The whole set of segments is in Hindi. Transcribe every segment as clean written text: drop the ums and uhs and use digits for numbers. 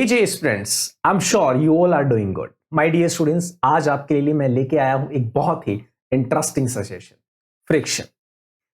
हे जे students, I am sure you all are doing good. My dear students, आज आपके लिए मैं लेके आया हूं एक बहुत ही इंटरेस्टिंग सा session, friction.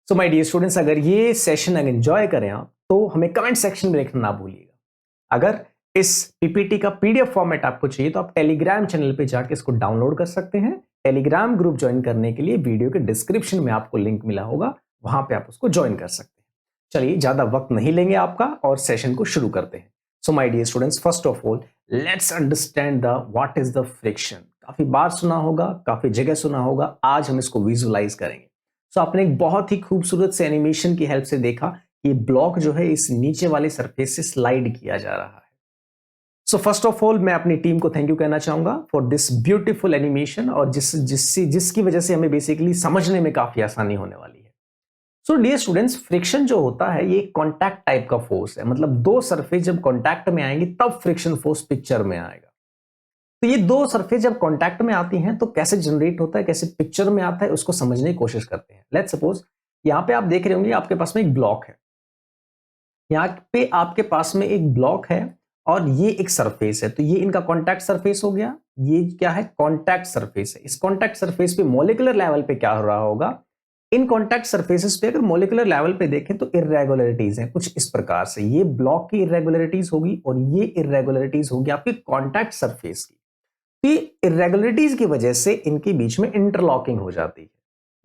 So my dear students, अगर ये सेशन अगर एंजॉय करें आप तो हमें कमेंट सेक्शन में लिखना ना भूलिएगा। अगर इस पीपीटी का पीडीएफ फॉर्मेट आपको चाहिए तो आप टेलीग्राम चैनल पे जाके इसको डाउनलोड कर सकते हैं। टेलीग्राम ग्रुप ज्वाइन करने के लिए वीडियो के डिस्क्रिप्शन में आपको लिंक मिला होगा, वहां पे आप उसको ज्वाइन कर सकते हैं। चलिए ज्यादा वक्त नहीं लेंगे आपका और सेशन को शुरू करते हैं। So my dear students, first of all let's understand the what is the friction. काफी बार सुना होगा, काफी जगह सुना होगा, आज हम इसको विजुअलाइज करेंगे। सो आपने एक बहुत ही खूबसूरत से एनिमेशन की हेल्प से देखा कि ब्लॉक जो है इस नीचे वाले सरफेस से स्लाइड किया जा रहा है। सो फर्स्ट ऑफ ऑल मैं अपनी टीम को थैंक यू कहना चाहूंगा फॉर दिस ब्यूटीफुल एनिमेशन, और जिसकी वजह से हमें बेसिकली समझने में काफी आसानी होने वाली है। सो डियर स्टूडेंट्स, फ्रिक्शन जो होता है ये कॉन्टैक्ट टाइप का फोर्स है। मतलब दो सरफेस जब कॉन्टैक्ट में आएंगे तब फ्रिक्शन फोर्स पिक्चर में आएगा। तो ये दो सरफेस जब कॉन्टैक्ट में आती हैं तो कैसे जनरेट होता है, कैसे पिक्चर में आता है, उसको समझने की कोशिश करते हैं। लेट्स सपोज यहां पे आप देख रहे होंगे आपके पास में एक ब्लॉक है, यहाँ पे आपके पास में एक ब्लॉक है और ये एक सरफेस है। तो ये इनका कॉन्टैक्ट सरफेस हो गया। ये क्या है? कॉन्टैक्ट सरफेस है। इस कॉन्टैक्ट सरफेस पे मॉलिक्यूलर लेवल पे क्या हो रहा होगा? इन कॉन्टैक्ट सरफेसेस पे अगर मॉलिक्यूलर लेवल पे देखें तो इरेगुलरिटीज हैं कुछ इस प्रकार से। ये ब्लॉक की इरेगुलरिटीज होगी और ये इरेगुलरिटीज होगी आपकी कॉन्टैक्ट सरफेस की। तो ये इरेगुलरिटीज की वजह से इनके बीच में इंटरलॉकिंग हो जाती है,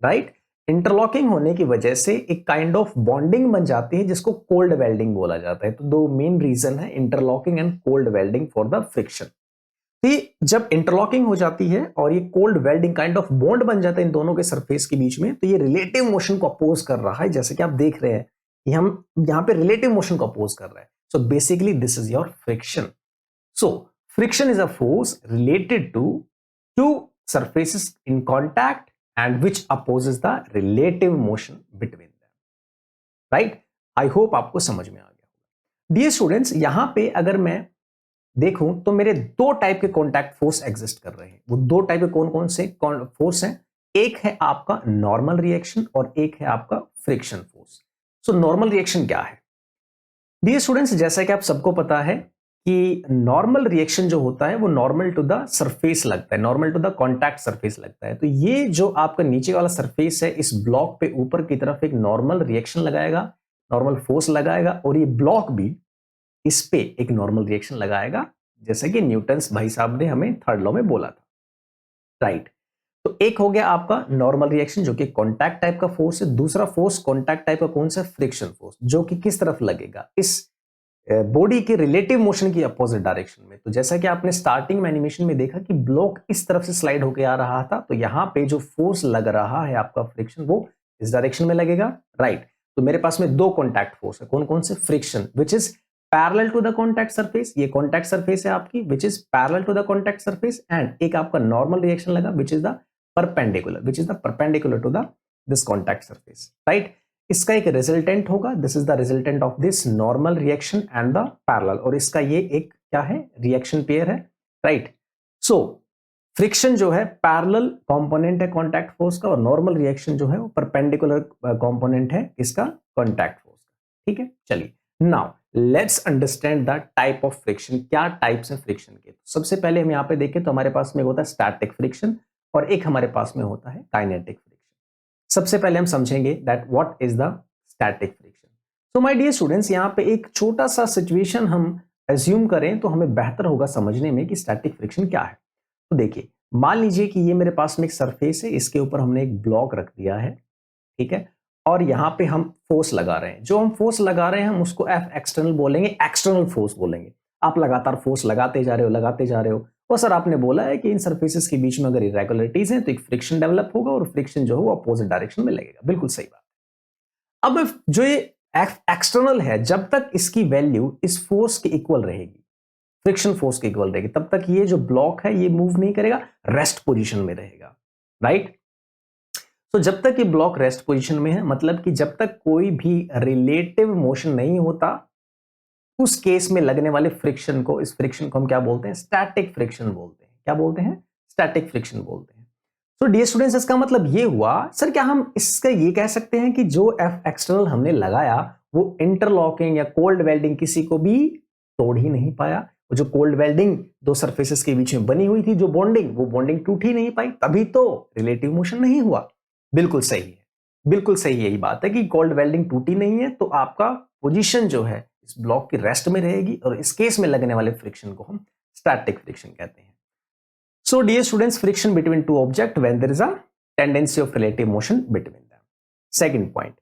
राइट? इंटरलॉकिंग होने की वजह से एक काइंड ऑफ बॉन्डिंग बन जाती है जिसको कोल्ड वेल्डिंग बोला जाता है। तो दो मेन रीजन है, interlocking and cold welding for the friction. जब इंटरलॉकिंग हो जाती है और ये cold welding kind of bond बन जाता है इन दोनों के सरफेस के बीच में, तो ये रिलेटिव मोशन को अपोज कर रहा है। जैसे कि आप देख रहे हैं कि हम यहां पे रिलेटिव मोशन को अपोज कर रहे हैं। So basically this is your friction. So friction is a force related to two surfaces in contact and which opposes the relative motion between them, right? I hope आपको समझ में आ गया। डियर स्टूडेंट्स, यहां पे अगर मैं देखूं तो मेरे दो टाइप के कॉन्टैक्ट फोर्स एग्जिस्ट कर रहे हैं। वो दो टाइप के कौन कौन से फोर्स हैं? एक है आपका नॉर्मल रिएक्शन और एक है आपका friction force. So normal reaction क्या है? डियर स्टूडेंट्स, जैसा कि आप सबको पता है कि नॉर्मल रिएक्शन जो होता है वो नॉर्मल टू द सरफेस लगता है, normal to the contact surface लगता है। तो ये जो आपका नीचे वाला सरफेस है, इस ब्लॉक पे ऊपर की तरफ एक नॉर्मल रिएक्शन लगाएगा, नॉर्मल फोर्स लगाएगा, और ये ब्लॉक भी इस पे एक नॉर्मल रिएक्शन लगाएगा, जैसे कि न्यूटन्स भाई साहब ने हमें थर्ड लॉ में बोला था, राइट? तो एक हो गया आपका नॉर्मल रिएक्शन जो कि कॉन्टैक्ट टाइप का फोर्स है। दूसरा फोर्स कॉन्टैक्ट टाइप का कौन सा? फ्रिक्शन फोर्स, जो कि किस तरफ लगेगा? इस बॉडी के रिलेटिव मोशन की अपोजिट डायरेक्शन में। तो जैसा कि आपने स्टार्टिंग में एनिमेशन में देखा कि ब्लॉक इस तरफ से स्लाइड होकर आ रहा था, तो यहां पे जो फोर्स लग रहा है आपका फ्रिक्शन, वो इस डायरेक्शन में लगेगा, राइट? तो मेरे पास में दो कॉन्टैक्ट फोर्स है। कौन कौन से? Friction which is parallel to the contact surface, ये कॉन्टैक्ट सरफेस है आपकी which is parallel to the contact surface, and एक आपका नॉर्मल रिएक्शन लगा which is the perpendicular to the this contact surface, right? इसका एक रिजल्टेंट होगा, this is the resultant of this normal reaction and the parallel, और इसका ये एक क्या है? रिएक्शन पेयर है, राइट? सो फ्रिक्शन जो है पैरेलल कंपोनेंट है कॉन्टैक्ट फोर्स का, और नॉर्मल रिएक्शन जो है वो परपेंडिकुलर कंपोनेंट है इसका कॉन्टैक्ट फोर्स का, ठीक है? चलिए now let's understand the type of friction. क्या टाइप्स हैं फ्रिक्शन के? तो सबसे पहले हम यहां पे देखें तो हमारे पास में होता है स्टैटिक फ्रिक्शन और एक हमारे पास में होता है काइनेटिक फ्रिक्शन। सबसे पहले हम समझेंगे that what is the static friction. So my dear students, यहां पे एक छोटा सा सिचुएशन हम एज्यूम करें तो हमें बेहतर होगा समझने में कि स्टैटिक फ्रिक्शन क्या है। तो देखिए, मान लीजिए कि ये मेरे पास में एक सरफेस है, इसके ऊपर हमने एक ब्लॉक रख दिया है, ठीक है? और यहां पे हम फोर्स लगा रहे हैं। जो हम फोर्स लगा रहे हैं हम उसको एफ एक्सटर्नल बोलेंगे, एक्सटर्नल फोर्स बोलेंगे। आप लगातार फोर्स लगाते जा रहे हो। और सर आपने बोला है कि इन सरफेसेस के बीच में अगर इरेगुलरिटीज हैं तो एक फ्रिक्शन डेवलप होगा और फ्रिक्शन जो है वो अपोजिट डायरेक्शन में लगेगा। बिल्कुल सही बात। अब जो ये एक्सटर्नल है, जब तक इसकी वैल्यू इस फोर्स के इक्वल रहेगी, फ्रिक्शन फोर्स के इक्वल रहेगी, तब तक ये जो ब्लॉक है ये मूव नहीं करेगा, रेस्ट पोजीशन में रहेगा, राइट? तो जब तक ये ब्लॉक रेस्ट पोजीशन में है, मतलब कि जब तक कोई भी रिलेटिव मोशन नहीं होता, उस केस में लगने वाले फ्रिक्शन को, इस फ्रिक्शन को हम क्या बोलते हैं? स्टैटिक फ्रिक्शन बोलते हैं। क्या बोलते हैं? स्टैटिक फ्रिक्शन बोलते हैं। तो डियर स्टूडेंट्स, इसका मतलब ये हुआ, सर क्या हम इसका ये कह सकते हैं कि जो एफ एक्सटर्नल हमने लगाया वो इंटरलॉकिंग या कोल्ड वेल्डिंग किसी को भी तोड़ ही नहीं पाया, वो जो कोल्ड वेल्डिंग दो सरफेसेस के बीच में बनी हुई थी, जो बॉन्डिंग, वो बॉन्डिंग टूट ही नहीं पाई, तभी तो रिलेटिव मोशन नहीं हुआ। बिल्कुल सही है, बिल्कुल सही यही बात है कि कोल्ड वेल्डिंग टूटी नहीं है, तो आपका पोजीशन जो है इस ब्लॉक की रेस्ट में रहेगी, और इस केस में लगने वाले फ्रिक्शन को हम स्टैटिक फ्रिक्शन कहते हैं। So dear students, friction between two object when there is a tendency of relative motion between them. Second point,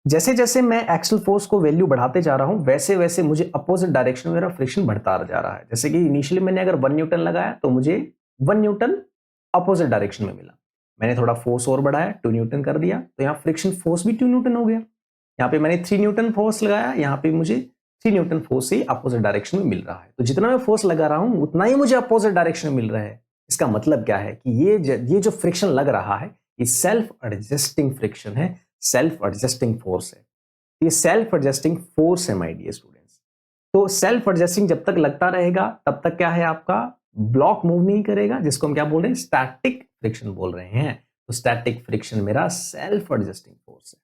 जैसे जैसे मैं एक्सल फोर्स को वैल्यू बढ़ाते जा रहा हूं, वैसे वैसे मुझे अपोजिट डायरेक्शन में मेरा फ्रिक्शन बढ़ता जा रहा है। जैसे कि इनिशियली मैंने अगर 1 न्यूटन लगाया तो मुझे 1 न्यूटन अपोजिट डायरेक्शन में मिला। मैंने थोड़ा फोर्स और बढ़ाया, 2 न्यूटन कर दिया, तो यहाँ फ्रिक्शन फोर्स भी 2 न्यूटन हो गया। यहाँ पे मैंने 3 न्यूटन फोर्स लगाया, यहाँ पे मुझे 3 न्यूटन फोर्स ही अपोजिट डायरेक्शन में मिल रहा है। तो जितना मैं फोर्स लगा रहा हूं उतना ही मुझे अपोजिट डायरेक्शन में मिल रहा है। इसका मतलब क्या है कि ये जो फ्रिक्शन लग रहा है, ये सेल्फ एडजस्टिंग फ्रिक्शन है, सेल्फ एडजस्टिंग फोर्स है। ये सेल्फ एडजस्टिंग फोर्स है माय डियर स्टूडेंट्स। तो सेल्फ एडजस्टिंग जब तक लगता रहेगा तब तक क्या है, आपका ब्लॉक मूव नहीं करेगा, जिसको हम क्या बोल रहे हैं, स्टैटिक फ्रिक्शन बोल रहे हैं। तो स्टैटिक फ्रिक्शन मेरा सेल्फ एडजस्टिंग फोर्स है।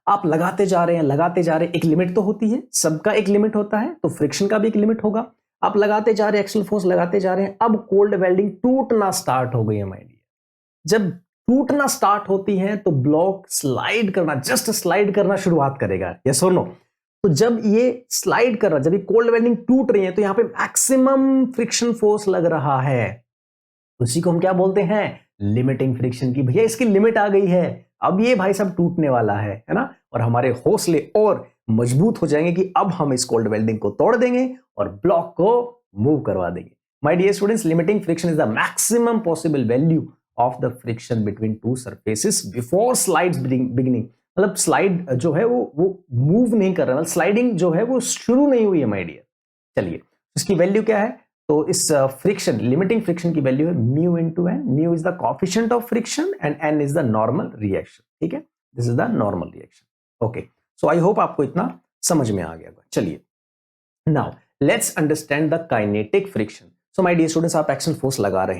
आप लगाते जा रहे हैं, लगाते जा रहे हैं, एक लिमिट तो होती है, सबका एक लिमिट होता है, तो फ्रिक्शन का भी एक लिमिट होगा। आप लगाते जा रहे हैं, एक्सल फोर्स लगाते जा रहे हैं, अब कोल्ड वेल्डिंग टूटना स्टार्ट हो गई है माय डियर। जब टूटना स्टार्ट होती है तो ब्लॉक स्लाइड करना, जस्ट स्लाइड करना शुरुआत करेगा, यस और नो। तो जब ये स्लाइड कर रहा, जब ये कोल्ड वेल्डिंग टूट रही है, तो यहां पे मैक्सिमम फ्रिक्शन फोर्स लग रहा है। उसी को हम क्या बोलते हैं, लिमिटिंग फ्रिक्शन की। भैया इसकी लिमिट आ गई है, अब ये भाई सब टूटने वाला है ना, और हमारे हौसले और मजबूत हो जाएंगे कि अब हम इस कोल्ड वेल्डिंग को तोड़ देंगे और ब्लॉक को मूव करवा देंगे। My dear students, limiting friction is the maximum possible value of the friction between two surfaces before slides beginning. मतलब स्लाइड जो है वो मूव नहीं कर रहा, मतलब स्लाइडिंग जो है वो शुरू नहीं हुई है माय डियर। चलिए, इसकी वैल्यू क्या है, तो इस फ्रिक्शन, लिमिटिंग फ्रिक्शन की वैल्यू है mu into N. Mu is the coefficient of friction and N is the normal reaction. ठीक है, this is the normal reaction. Okay, so I hope आपको इतना समझ में आ गया होगा। चलिए, now let's understand the kinetic friction. So my dear students, आप एक्शन फोर्स लगा रहे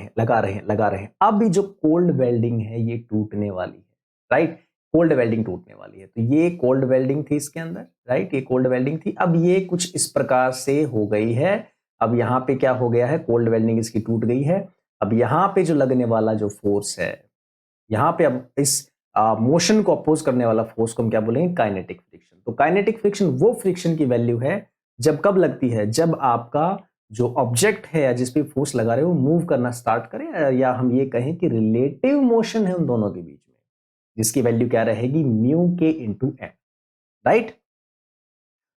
हैं। अब जो कोल्ड वेल्डिंग है ये टूटने वाली है, राइट? कोल्ड वेल्डिंग टूटने वाली है। तो ये कोल्ड वेल्डिंग थी इसके अंदर, राइट? ये कोल्ड वेल्डिंग थी। अब ये कुछ इस प्रकार से हो गई है। अब यहां पे क्या हो गया है, कोल्ड वेल्डिंग इसकी टूट गई है। अब यहां पे जो लगने वाला जो फोर्स है, यहां पे अब इस मोशन को अपोज करने वाला फोर्स को हम क्या बोलेंगे, काइनेटिक फ्रिक्शन। तो काइनेटिक फ्रिक्शन वो फ्रिक्शन की वैल्यू है जब कब लगती है, जब आपका जो ऑब्जेक्ट है या जिस पे फोर्स लगा रहे हो मूव करना स्टार्ट करे, या हम ये कहें कि रिलेटिव मोशन है उन दोनों के बीच में, जिसकी वैल्यू क्या रहेगी, म्यू के इंटू एन, राइट?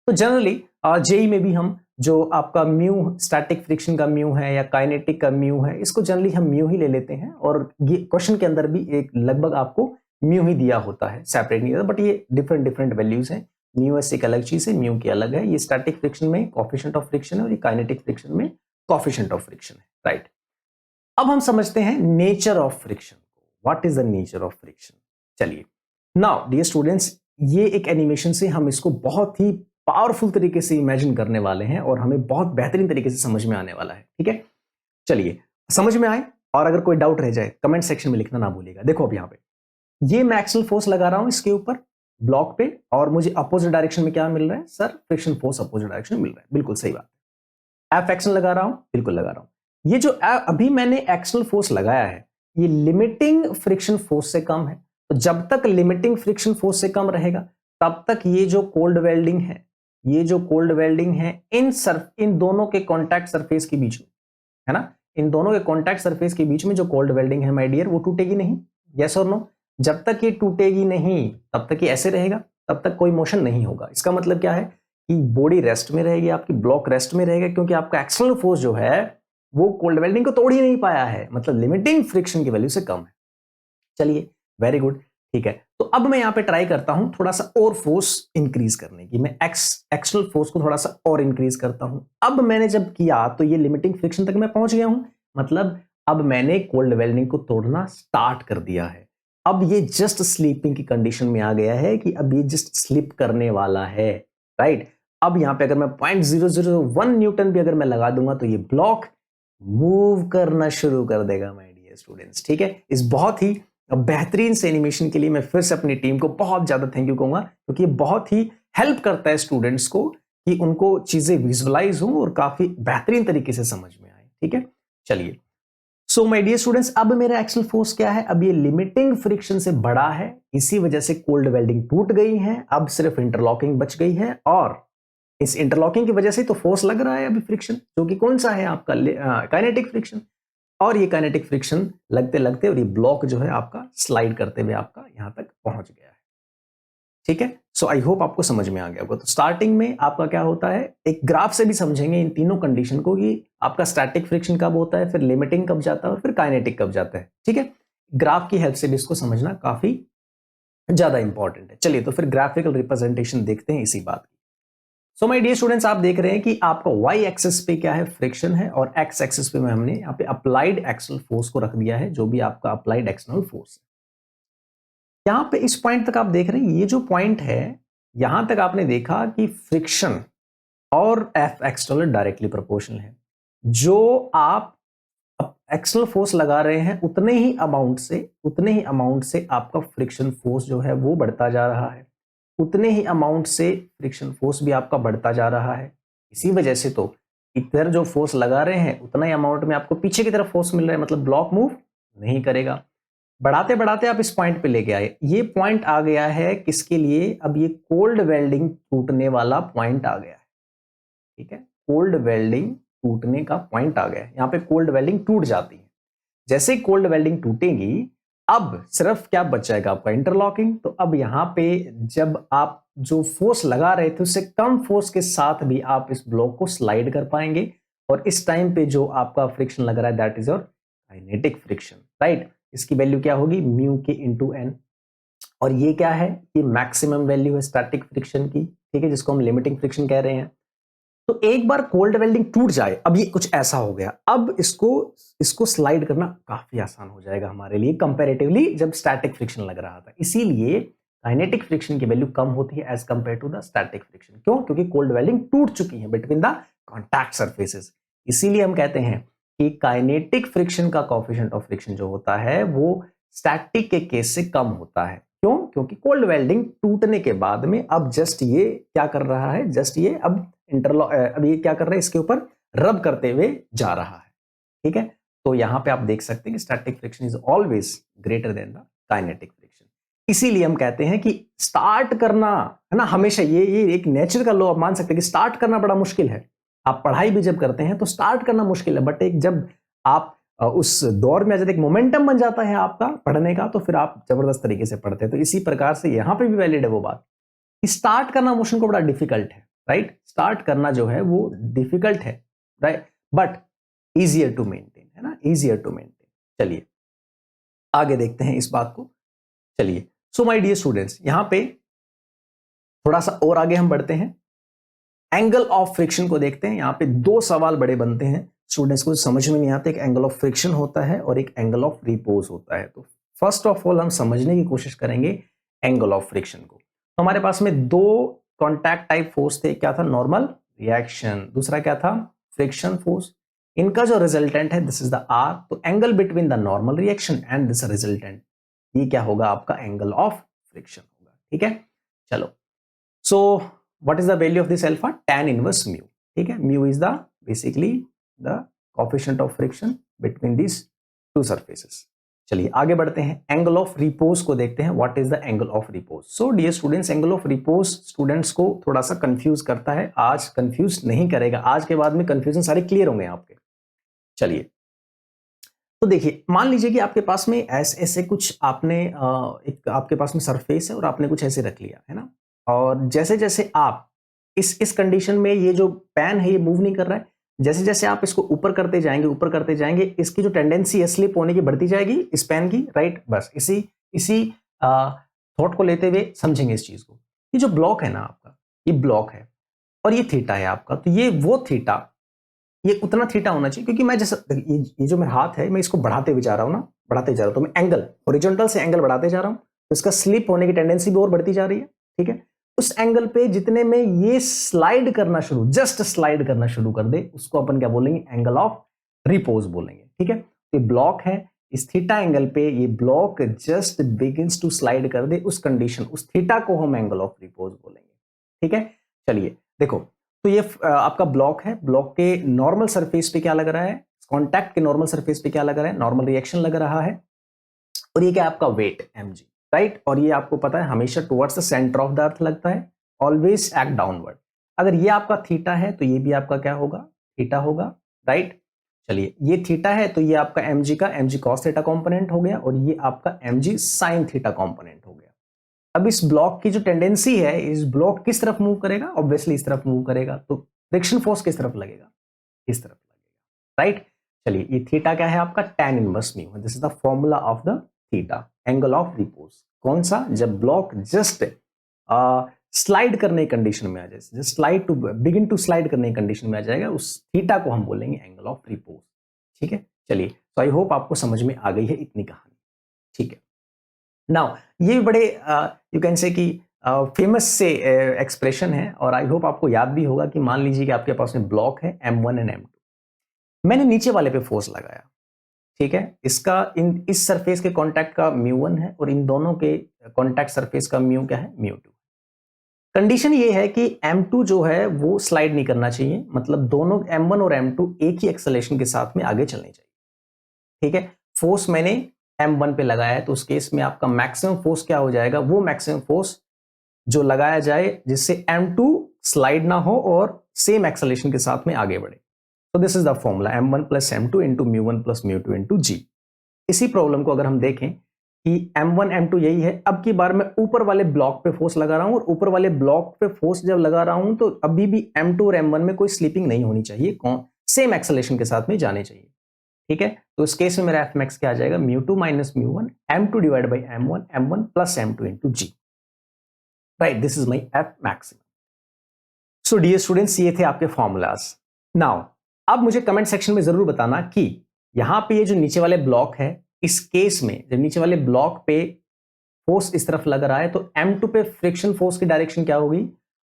तो जनरली जेई में भी हम जो आपका म्यू, स्टैटिक फ्रिक्शन का म्यू है या काइनेटिक का म्यू है, इसको जनरली हम म्यू ही ले लेते हैं। और ये क्वेश्चन के अंदर भी एक लगभग आपको म्यू ही दिया होता है, सेपरेट नहीं होता, बट ये डिफरेंट डिफरेंट वैल्यूज हैं। म्यू एस एक अलग चीज है, म्यू की अलग है। ये स्टैटिक फ्रिक्शन में कोएफिशिएंट ऑफ फ्रिक्शन है और ये काइनेटिक फ्रिक्शन में कोएफिशिएंट ऑफ फ्रिक्शन है, राइट? अब हम समझते हैं नेचर ऑफ फ्रिक्शन को। What is the nature of friction? चलिए, नाउ डियर स्टूडेंट्स, ये एक एनिमेशन से हम इसको बहुत ही पावरफुल तरीके से इमेजिन करने वाले हैं और हमें बहुत बेहतरीन तरीके से समझ में आने वाला है, ठीक है? चलिए, समझ में आए? और अगर कोई डाउट रह जाए कमेंट सेक्शन में लिखना ना भूलिएगा। देखो अब यहाँ पे ये मैं एक्सल फोर्स लगा रहा हूं इसके ऊपर ब्लॉक पे, और मुझे अपोजिट डायरेक्शन में क्या मिल रहा है, sir friction force opposite direction में मिल रहा है। बिल्कुल सही बात है। एफ एक्शन लगा रहा हूं, बिल्कुल लगा रहा हूं। ये जो अभी मैंने एक्सल फोर्स लगाया है, ये लिमिटिंग फ्रिक्शन फोर्स से कम है। तो जब तक लिमिटिंग फ्रिक्शन फोर्स से कम रहेगा तब तक ये जो कोल्ड वेल्डिंग है, ये जो कोल्ड वेल्डिंग है, इन दोनों के कॉन्टैक्ट सरफेस के बीच में, है ना, इन दोनों के कॉन्टैक्ट सरफेस के बीच में जो कोल्ड वेल्डिंग है माय डियर, वो टूटेगी नहीं। यस और नो? जब तक ये टूटेगी नहीं तब तक ये ऐसे रहेगा, तब तक कोई मोशन नहीं होगा। इसका मतलब क्या है कि बॉडी रेस्ट में रहेगी, आपकी ब्लॉक रेस्ट में रहेगा, क्योंकि आपका एक्सटर्नल फोर्स जो है वो कोल्ड वेल्डिंग को तोड़ ही नहीं पाया है, मतलब लिमिटिंग फ्रिक्शन की वैल्यू से कम है। चलिए, वेरी गुड, ठीक है। तो अब मैं यहां पे ट्राई करता हूं थोड़ा सा और फोर्स इंक्रीज करने की। मैं एक्सटर्नल फोर्स को थोड़ा सा और इंक्रीज करता हूं। अब मैंने जब किया तो ये लिमिटिंग फ्रिक्शन तक मैं पहुंच गया हूं, मतलब अब मैंने कोल्ड वेल्डिंग को तोड़ना स्टार्ट कर दिया है। अब ये जस्ट स्लीपिंग की कंडीशन में आ गया है कि अब ये जस्ट स्लिप करने वाला है, राइट? अब यहां पे अगर मैं 0.001 न्यूटन भी अगर मैं लगा दूंगा तो ये ब्लॉक मूव करना शुरू कर देगा माय डियर स्टूडेंट्स, ठीक है? इस बहुत ही बेहतरीन से एनिमेशन के लिए मैं फिर से अपनी टीम को बहुत ज्यादा थैंक यू कहूंगा, क्योंकि ये बहुत ही हेल्प करता है स्टूडेंट्स को कि उनको चीजें विजुअलाइज हो और काफी बेहतरीन तरीके से समझ में आए। ठीक है, चलिए। सो माय डियर स्टूडेंट्स, अब मेरा एक्सल फोर्स क्या है? अब ये लिमिटिंग फ्रिक्शन से बड़ा है, इसी वजह से कोल्ड वेल्डिंग टूट गई है, अब सिर्फ इंटरलॉकिंग बच गई है, और इस इंटरलॉकिंग की वजह से तो फोर्स लग रहा है अभी फ्रिक्शन, जो कि कौन सा है आपका? Kinetic friction. और ये काइनेटिक फ्रिक्शन लगते लगते और ये ब्लॉक जो है आपका स्लाइड करते हुए आपका यहां तक पहुंच गया है। ठीक है, सो आई होप आपको समझ में आ गया होगा। तो स्टार्टिंग में आपका क्या होता है, एक ग्राफ से भी समझेंगे इन तीनों कंडीशन को कि आपका स्टैटिक फ्रिक्शन कब होता है, फिर लिमिटिंग कब जाता है और फिर काइनेटिक कब जाता है। ठीक है, ग्राफ की हेल्प से भी इसको समझना काफी ज्यादा इंपॉर्टेंट है। चलिए तो फिर ग्राफिकल रिप्रेजेंटेशन देखते हैं इसी बात की। सो माय डियर स्टूडेंट्स, आप देख रहे हैं कि आपका वाई एक्सिस पे क्या है? फ्रिक्शन है, और एक्स एक्सिस पे हमने यहाँ पे अप्लाइड एक्सटर्नल फोर्स को रख दिया है, जो भी आपका अप्लाइड एक्सटर्नल फोर्स है। यहां पे इस पॉइंट तक आप देख रहे हैं, ये जो पॉइंट है यहां तक आपने देखा कि फ्रिक्शन और एफ एक्सटर्नल डायरेक्टली प्रोपोर्शनल है। जो आप एक्सटर्नल फोर्स लगा रहे हैं उतने ही अमाउंट से आपका फ्रिक्शन फोर्स जो है वो बढ़ता जा रहा है, उतने ही अमाउंट से फ्रिक्शन फोर्स भी आपका बढ़ता जा रहा है। इसी वजह से तो इधर जो फोर्स लगा रहे हैं उतना ही अमाउंट में आपको पीछे की तरफ फोर्स मिल रहा है, मतलब ब्लॉक मूव नहीं करेगा। बढ़ाते बढ़ाते आप इस पॉइंट पे लेके आए, ये पॉइंट आ गया है किसके लिए? अब ये कोल्ड वेल्डिंग टूटने वाला पॉइंट आ गया है। ठीक है, कोल्ड वेल्डिंग टूटने का पॉइंट आ गया है, यहां पे कोल्ड वेल्डिंग टूट जाती है। जैसे ही कोल्ड वेल्डिंग टूटेगी, अब सिर्फ क्या बच जाएगा आपका? इंटरलॉकिंग। तो अब यहां पे जब आप जो फोर्स लगा रहे थे उससे कम फोर्स के साथ भी आप इस ब्लॉक को स्लाइड कर पाएंगे, और इस टाइम पे जो आपका फ्रिक्शन लग रहा है that is your kinetic friction, right. इसकी वैल्यू क्या होगी? म्यू के इंटू एन। और ये क्या है? ये मैक्सिमम वैल्यू है स्टैटिक फ्रिक्शन की, ठीक है, जिसको हम लिमिटिंग फ्रिक्शन कह रहे हैं। तो एक बार कोल्ड वेल्डिंग टूट जाए, अब ये कुछ ऐसा हो गया, अब इसको स्लाइड करना काफी आसान हो जाएगा हमारे लिए कंपैरेटिवली जब स्टैटिक फ्रिक्शन लग रहा था। इसीलिए काइनेटिक फ्रिक्शन की वैल्यू कम होती है as compare to the static friction. क्यों? क्योंकि कोल्ड वेल्डिंग टूट चुकी है बिटवीन द कॉन्टैक्ट सर्फेसेस। इसीलिए हम कहते हैं कि काइनेटिक फ्रिक्शन का कोएफिशिएंट ऑफ फ्रिक्शन जो होता है वो स्टैटिक के केस से कम होता है। क्यों? क्योंकि कोल्ड वेल्डिंग टूटने के बाद में अब जस्ट ये क्या कर रहा है? जस्ट ये अब अब ये क्या कर रहा है? इसके ऊपर रब करते हुए जा रहा है। ठीक है, तो यहां पे आप देख सकते हैं कि static friction is always greater than the kinetic friction. इसीलिए हम कहते हैं कि स्टार्ट करना है ना, हमेशा ये एक नेचर का लॉ आप मान सकते हैं कि स्टार्ट करना बड़ा मुश्किल है। आप पढ़ाई भी जब करते हैं तो स्टार्ट करना मुश्किल है, बट एक जब आप उस दौर में जब एक मोमेंटम बन जाता है आपका पढ़ने का, तो फिर आप जबरदस्त तरीके से पढ़ते हैं। तो इसी प्रकार से यहां पे भी वैलिड है वो बात कि स्टार्ट करना मोशन को बड़ा डिफिकल्ट है, राइट। स्टार्ट करना जो है वो डिफिकल्ट है, right, but easier to maintain, है ना, इजियर टू मेंटेन। चलिए आगे देखते हैं इस बात को। चलिए, सो माय डियर स्टूडेंट्स, यहां पे थोड़ा सा और आगे हम बढ़ते हैं, एंगल ऑफ फ्रिक्शन को देखते हैं। यहां पे दो सवाल बड़े बनते हैं, स्टूडेंट्स को समझ में नहीं आता। एक एंगल ऑफ फ्रिक्शन होता है और एक एंगल ऑफ रिपोज होता है। तो फर्स्ट ऑफ ऑल हम समझने की कोशिश करेंगे एंगल ऑफ फ्रिक्शन को। तो हमारे पास में दो कॉन्टैक्ट टाइप फोर्स थे, क्या था? नॉर्मल रिएक्शन, दूसरा क्या था? Friction force. इनका जो रिजल्टेंट है दिस इज द आर। तो angle between the normal reaction and this resultant, ये क्या होगा? आपका एंगल ऑफ फ्रिक्शन होगा। ठीक है, चलो। सो what is the value of this alpha? Tan inverse mu. ठीक है, mu is the basically the coefficient of friction between these two surfaces. चलिए आगे बढ़ते हैं, एंगल ऑफ रिपोज को देखते हैं। What is the angle of repose? So dear students, angle of repose students को थोड़ा सा कंफ्यूज करता है, आज कंफ्यूज नहीं करेगा, आज के बाद में कंफ्यूजन सारे क्लियर होंगे आपके। चलिए तो देखिए, मान लीजिए कि आपके पास में ऐसे कुछ आपने एक आपके पास में सरफेस है और आपने कुछ ऐसे रख लिया है ना, और जैसे जैसे आप इस कंडीशन में ये जो पैन है ये मूव नहीं कर रहा है, जैसे जैसे आप इसको ऊपर करते जाएंगे इसकी जो टेंडेंसी है स्लिप होने की बढ़ती जाएगी इस पैन की, राइट। बस इसी इसी थॉट को लेते हुए समझेंगे इस चीज को। ये जो ब्लॉक है ना आपका, ये ब्लॉक है और ये थीटा है आपका, तो ये वो थीटा, ये उतना थीटा होना चाहिए, क्योंकि मैं जैसा ये जो मेरा हाथ है मैं इसको बढ़ाते हुए जा रहा हूं ना, बढ़ाते जा रहा हूं, तो मैं एंगल हॉरिजॉन्टल से एंगल बढ़ाते जा रहा हूं, तो इसका स्लिप होने की टेंडेंसी भी और बढ़ती जा रही है। ठीक है, उस एंगल पे जितने में ये स्लाइड करना शुरू, जस्ट स्लाइड करना शुरू कर दे, उसको अपन क्या बोलेंगे? एंगल ऑफ रिपोज बोलेंगे। ठीक है, ये ब्लॉक है, इस थीटा एंगल पे ये block just begins to slide कर दे, उस कंडीशन, उस थीटा को हम एंगल ऑफ रिपोज बोलेंगे। ठीक है, चलिए देखो, तो ये आपका ब्लॉक है, ब्लॉक के नॉर्मल सरफेस पे क्या लग रहा है, कॉन्टैक्ट के नॉर्मल सरफेस पे क्या लग रहा है, नॉर्मल रिएक्शन लग रहा है, और ये क्या आपका वेट mg, राइट। और ये आपको पता है हमेशा towards the centre of the earth लगता है, ऑलवेज एक्ट डाउनवर्ड। अगर ये आपका थीटा है तो ये भी आपका क्या होगा, थीटा होगा, राइट। चलिए ये थीटा है तो ये आपका mg का mg cos थीटा कंपोनेंट हो गया, और ये आपका mg sin थीटा कंपोनेंट हो गया। अब इस ब्लॉक की जो टेंडेंसी है, इस ब्लॉक किस तरफ मूव करेगा, ऑब्वियसली इस तरफ मूव करेगा, तो फ्रिक्शन फोर्स किस तरफ लगेगा, इस तरफ लगेगा, राइट। चलिए ये थीटा क्या है आपका, tan inverse mu, this is the formula of the theta, angle of repose. कौन सा, जब ब्लॉक जस्ट स्लाइड करने की कंडीशन में आ जाए, just slide to begin to slide करने की कंडीशन में आ जाएगा, उस थीटा को हम बोलेंगे एंगल ऑफ रिपोज। ठीक है, चलिए तो आई होप आपको समझ में आ गई है इतनी कहानी। ठीक है, नाउ ये भी बड़े यू कैन से कि फेमस से एक्सप्रेशन है, और आई होप आपको याद भी होगा कि मान लीजिए कि आपके पास में ब्लॉक है m1 एंड m2, मैंने नीचे वाले पे फोर्स लगाया, ठीक है, इसका इस सरफेस के कांटेक्ट का μ1 है, और इन दोनों के कांटेक्ट सरफेस का म्यू क्या है, μ2। कंडीशन ये है कि m2 जो है वो स्लाइड नहीं करना चाहिए, मतलब दोनों m1 और m2 एक ही एक्सेलरेशन के साथ में आगे चलने चाहिए। ठीक है, फोर्स मैंने m1 पे लगाया है, तो उस केस में आपका मैक्सिमम फोर्स क्या हो जाएगा, वो मैक्सिमम फोर्स जो लगाया जाए जिससे m2 स्लाइड ना हो और सेम एक्सेलरेशन के साथ में आगे बढ़े। तो this is the formula m1 plus m2 into म्यू1 प्लस म्यू2 इंटू जी। इसी प्रॉब्लम को अगर हम देखें कि m1 m2 यही है, अब की बार मैं ऊपर वाले ब्लॉक पे फोर्स लगा रहा हूं, और ऊपर वाले ब्लॉक पे फोर्स जब लगा रहा हूं तो अभी भी m2 और m1 में कोई स्लिपिंग नहीं होनी चाहिए, सेम एक्सेलरेशन के साथ में जाने चाहिए। ठीक है, तो इस केस में मेरा एफ मैक्स क्या आ जाएगा, म्यू2 माइनस म्यू1 m2 divide by m1 m1 plus m2 into g, right. This is my f maximum. So dear students, ये थे आपके फॉर्मूलाज। नाउ अब मुझे कमेंट सेक्शन में जरूर बताना कि यहां पे ये जो नीचे वाले ब्लॉक है, इस केस में जब नीचे वाले ब्लॉक पे फोर्स इस तरफ लग रहा है तो m2 पे फ्रिक्शन फोर्स की डायरेक्शन क्या होगी,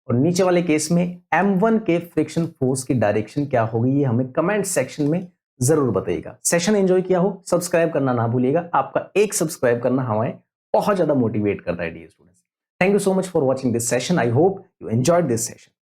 और नीचे वाले केस में m1 के फ्रिक्शन फोर्स की डायरेक्शन क्या होगी, ये हमें कमेंट सेक्शन में जरूर बताइएगा। सेशन एंजॉय किया हो, सब्सक्राइब करना ना भूलिएगा, आपका एक सब्सक्राइब करना हमें बहुत ज्यादा मोटिवेट करता है dear students. Thank you so much for watching this session, I hope you enjoyed this session.